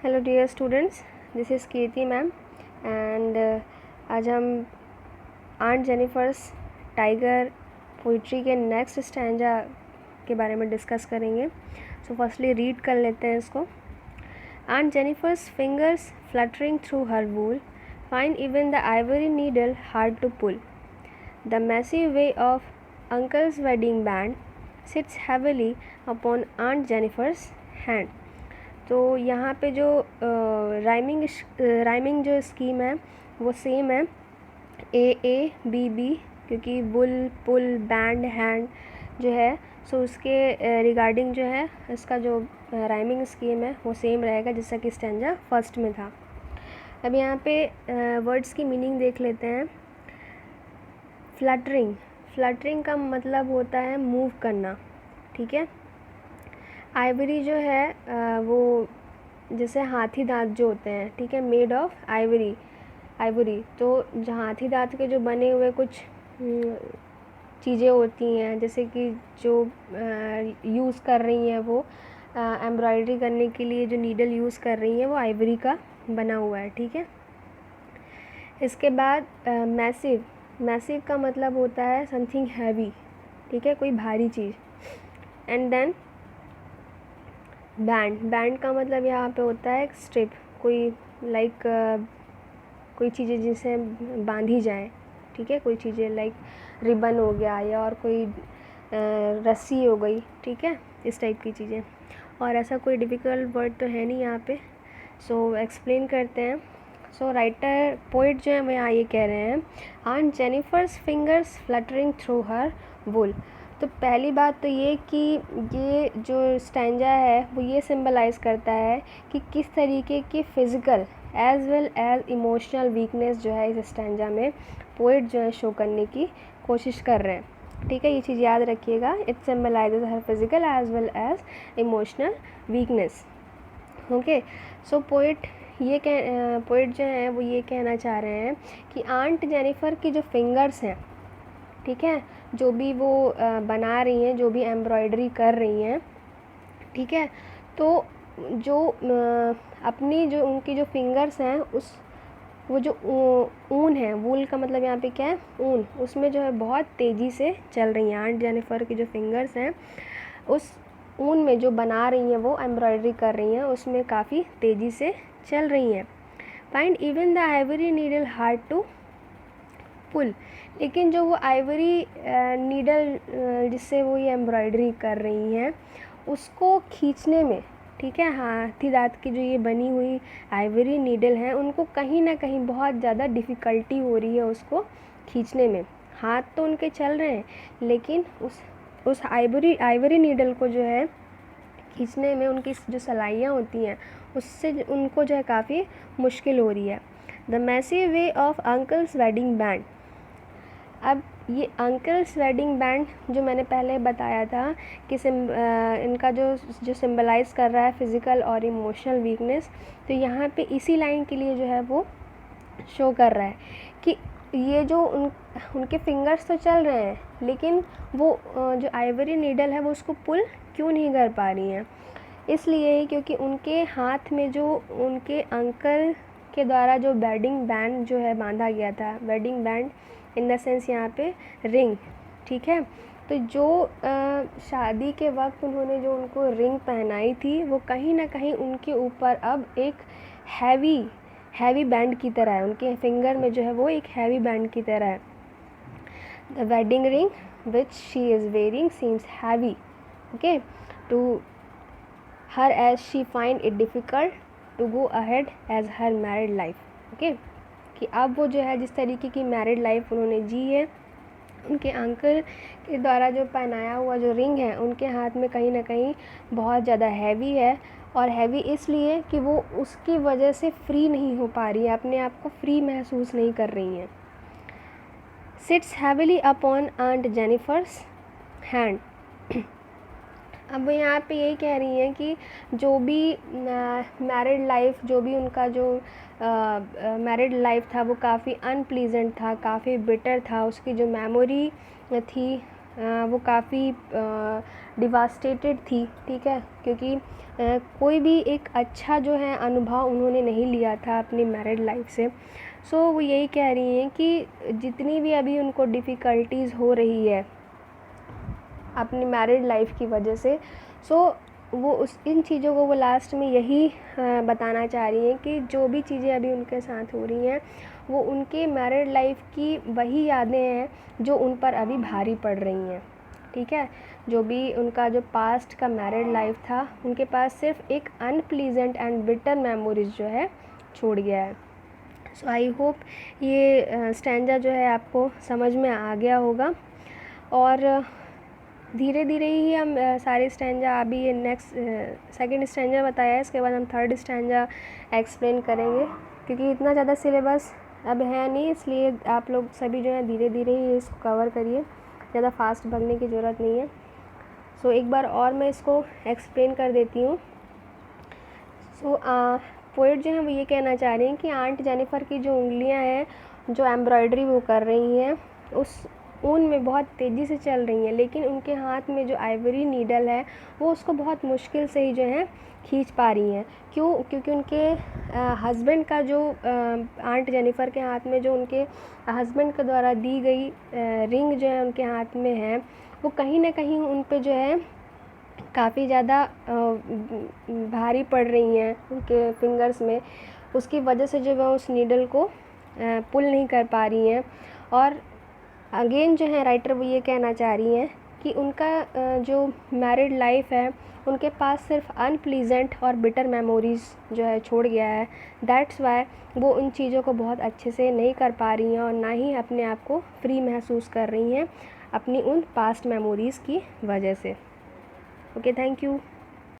Hello dear students, this is Kirti ma'am and आज हम aunt Jennifer's tiger poetry के next stanza के बारे में डिस्कस करेंगे। सो फर्स्टली रीड कर लेते हैं इसको। Aunt Jennifer's fingers fluttering through her wool find even the ivory needle hard to pull. The massive way of uncle's wedding band sits heavily upon Aunt Jennifer's hand। तो यहाँ पे जो rhyming जो scheme है वो सेम है, A B B, क्योंकि bull पुल band hand जो है सो उसके रिगार्डिंग जो है इसका जो राइमिंग स्कीम है वो सेम रहेगा जैसा कि स्टैंजा फर्स्ट में था। अब यहाँ पे वर्ड्स की मीनिंग देख लेते हैं। फ्लटरिंग का मतलब होता है मूव करना, ठीक है। आइवरी जो है वो जैसे हाथी दांत जो होते हैं, ठीक है, मेड ऑफ आइवरी। तो जो हाथी दांत के जो बने हुए कुछ चीज़ें होती हैं, जैसे कि जो यूज़ कर रही हैं वो एम्ब्रॉयडरी करने के लिए जो नीडल यूज़ कर रही हैं वो आइवरी का बना हुआ है, ठीक है। इसके बाद मैसिव का मतलब होता है समथिंग हैवी, ठीक है, कोई भारी चीज़। एंड देन बैंड का मतलब यहाँ पे होता है एक स्ट्रिप, कोई कोई चीज़ें जिसे बांधी जाए, ठीक है, कोई चीज़ें लाइक रिबन हो गया या और कोई रस्सी हो गई, ठीक है, इस टाइप की चीज़ें। और ऐसा कोई डिफ़िकल्ट वर्ड तो है नहीं यहाँ पे, सो एक्सप्लेन करते हैं। सो राइटर पोइट जो है वो यहाँ ये कह रहे हैं, aunt Jennifer's fingers fluttering through her wool. तो पहली बात तो ये कि ये जो स्टैंजा है वो ये सिंबलाइज़ करता है कि किस तरीके की physical as well as emotional weakness जो है इस स्टैंजा में पोइट जो है शो करने की कोशिश कर रहे हैं, ठीक है। ये चीज़ याद रखिएगा, it symbolises her physical as well as emotional weakness. Okay, so poet जो है वो ये कहना चाह रहे हैं कि आंट जेनिफर की जो फिंगर्स हैं, ठीक है, जो भी वो बना रही हैं, जो भी एम्ब्रॉयडरी कर रही हैं, ठीक है, तो जो अपनी जो उनकी जो फिंगर्स हैं वो जो ऊन है, वूल का मतलब यहाँ पे क्या है, ऊन, उसमें जो है बहुत तेज़ी से चल रही हैं। आंट जेनिफर की जो फिंगर्स हैं उस ऊन में जो बना रही हैं, वो एम्ब्रॉयडरी कर रही हैं, उसमें काफ़ी तेज़ी से चल रही हैं। Find even the ivory needle hard to pull. लेकिन जो वो आइवरी नीडल जिससे वो ये एम्ब्रॉयडरी कर रही हैं उसको खींचने में, ठीक है, हाथी दांत की जो ये बनी हुई आइवरी नीडल हैं उनको कहीं ना कहीं बहुत ज़्यादा डिफ़िकल्टी हो रही है उसको खींचने में। हाथ तो उनके चल रहे हैं लेकिन उस आइवरी नीडल को जो है खींचने में उनकी जो सलाइयाँ होती हैं उससे उनको जो है काफ़ी मुश्किल हो रही है। The massive way of uncle's wedding band. अब ये अंकल्स वेडिंग बैंड जो मैंने पहले बताया था कि इनका जो सिंबलाइज़ कर रहा है फ़िज़िकल और इमोशनल वीकनेस, तो यहाँ पे इसी लाइन के लिए जो है वो शो कर रहा है कि ये जो उनके फिंगर्स तो चल रहे हैं लेकिन वो जो आइवरी नीडल है वो उसको पुल क्यों नहीं कर पा रही हैं। इसलिए क्योंकि उनके हाथ में जो उनके अंकल के द्वारा जो वेडिंग बैंड जो है बांधा गया था, wedding band in the sense यहाँ पे रिंग, ठीक है, तो जो शादी के वक्त उन्होंने जो उनको रिंग पहनाई थी वो कहीं ना कहीं उनके ऊपर अब एक हैवी बैंड की तरह है, उनके फिंगर में जो है वो एक हैवी बैंड की तरह है। The wedding ring which she is wearing seems heavy, okay, to her as she find it difficult to go ahead as her married life, okay, कि अब वो जो है जिस तरीके की मैरिड लाइफ उन्होंने जी है, उनके अंकल के द्वारा जो पहनाया हुआ जो रिंग है उनके हाथ में कहीं ना कहीं बहुत ज़्यादा हैवी है, और हैवी इसलिए कि वो उसकी वजह से फ्री नहीं हो पा रही है, अपने आप को फ्री महसूस नहीं कर रही हैं। Sits heavily upon aunt Jennifer's hand. अब यहाँ पे यही कह रही हैं कि जो भी मैरिड लाइफ, जो भी उनका जो मैरिड लाइफ था वो काफ़ी अनप्लीजेंट था, काफ़ी बिटर था, उसकी जो मेमोरी थी वो काफ़ी डिवास्टेटेड थी, ठीक है, क्योंकि कोई भी एक अच्छा जो है अनुभव उन्होंने नहीं लिया था अपनी मैरिड लाइफ से। सो वो यही कह रही हैं कि जितनी भी अभी उनको डिफ़िकल्टीज़ हो रही है अपनी मैरिड लाइफ की वजह से, सो वो उस इन चीज़ों को वो लास्ट में यही बताना चाह रही हैं कि जो भी चीज़ें अभी उनके साथ हो रही हैं वो उनके मैरिड लाइफ की वही यादें हैं जो उन पर अभी भारी पड़ रही हैं, ठीक है। जो भी उनका जो पास्ट का मैरिड लाइफ था, उनके पास सिर्फ एक अनप्लीजेंट एंड बिटर मेमोरीज जो है छोड़ गया है। सो आई होप ये स्टैंजा जो है आपको समझ में आ गया होगा, और धीरे धीरे ही हम सारे स्टैंजा, अभी ये नेक्स्ट सेकंड स्टैंजा बताया है, इसके बाद हम थर्ड स्टैंजा एक्सप्लेन करेंगे, क्योंकि इतना ज़्यादा सिलेबस अब है नहीं, इसलिए आप लोग सभी जो है धीरे धीरे ही इसको कवर करिए, ज़्यादा फास्ट भागने की ज़रूरत नहीं है। सो एक बार और मैं इसको एक्सप्लेन कर देती हूँ। सो पोइट जो है वो ये कहना चाह रही हैं कि आंट जेनिफ़र की जो उंगलियां हैं, जो एम्ब्रॉयडरी वो कर रही हैं, उस ऊन में बहुत तेज़ी से चल रही हैं, लेकिन उनके हाथ में जो आइवरी नीडल है वो उसको बहुत मुश्किल से ही जो है खींच पा रही हैं। क्यों? क्योंकि उनके हस्बैंड का जो आंट जेनिफ़र के हाथ में जो उनके हस्बैंड के द्वारा दी गई रिंग जो है उनके हाथ में है, वो कहीं ना कहीं उन पे जो है काफ़ी ज़्यादा भारी पड़ रही हैं उनके फिंगर्स में। उसकी वजह से जो वह उस नीडल को पुल नहीं कर पा रही हैं। और अगेन जो है राइटर वो ये कहना चाह रही हैं कि उनका जो मैरिड लाइफ है, उनके पास सिर्फ अनप्लीजेंट और बिटर मेमोरीज़ जो है छोड़ गया है। दैट्स वाई वो उन चीज़ों को बहुत अच्छे से नहीं कर पा रही हैं और ना ही अपने आप को फ्री महसूस कर रही हैं अपनी उन पास्ट मेमोरीज़ की वजह से। Okay, thank you.